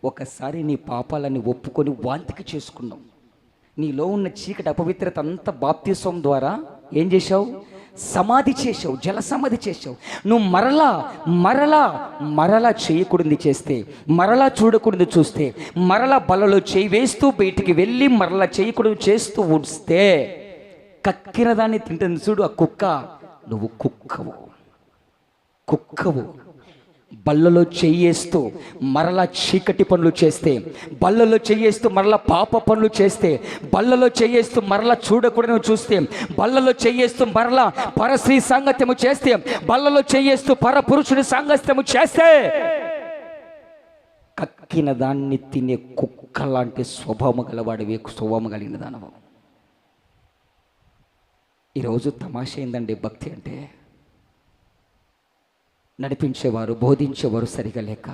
ఒకసారి నీ పాపాలని ఒప్పుకొని వాంతికి చేసుకున్నావు. నీలో ఉన్న చీకటి అపవిత్రత అంతా బాప్తిసం ద్వారా ఏం చేశావు? సమాధి చేసావు, జల సమాధి చేసావు. నువ్వు మరలా మరలా మరలా చేయకూడదు చేస్తే, మరలా చూడకూడదు చూస్తే, మరలా బలలో చేయి వేస్తూ బయటికి వెళ్ళి మరలా చేయకూడదు చేస్తూ ఉంటే కక్కిన దాన్ని తింటుంది చూడు ఆ కుక్క, నువ్వు కుక్కవు. బల్లలో చెయ్యేస్తూ మరలా చీకటి పనులు చేస్తే, బల్లలో చెయ్యేస్తూ మరలా పాప పనులు చేస్తే, బల్లలో చెయ్యేస్తూ మరలా చూడకూడదు చూస్తే, బల్లలో చెయ్యేస్తూ మరలా పరస్త్రీ సాంగత్యము చేస్తే, బల్లలో చెయ్యేస్తూ పరపురుషుని సాంగత్యము చేస్తే కక్కిన దాన్ని తినే కుక్క లాంటి స్వభావం గలవాడివి, స్వభావం కలిగిన దానవు. ఈరోజు తమాషా ఏందండి భక్తి అంటే? నడిపించేవారు బోధించేవారు సరిగా లేక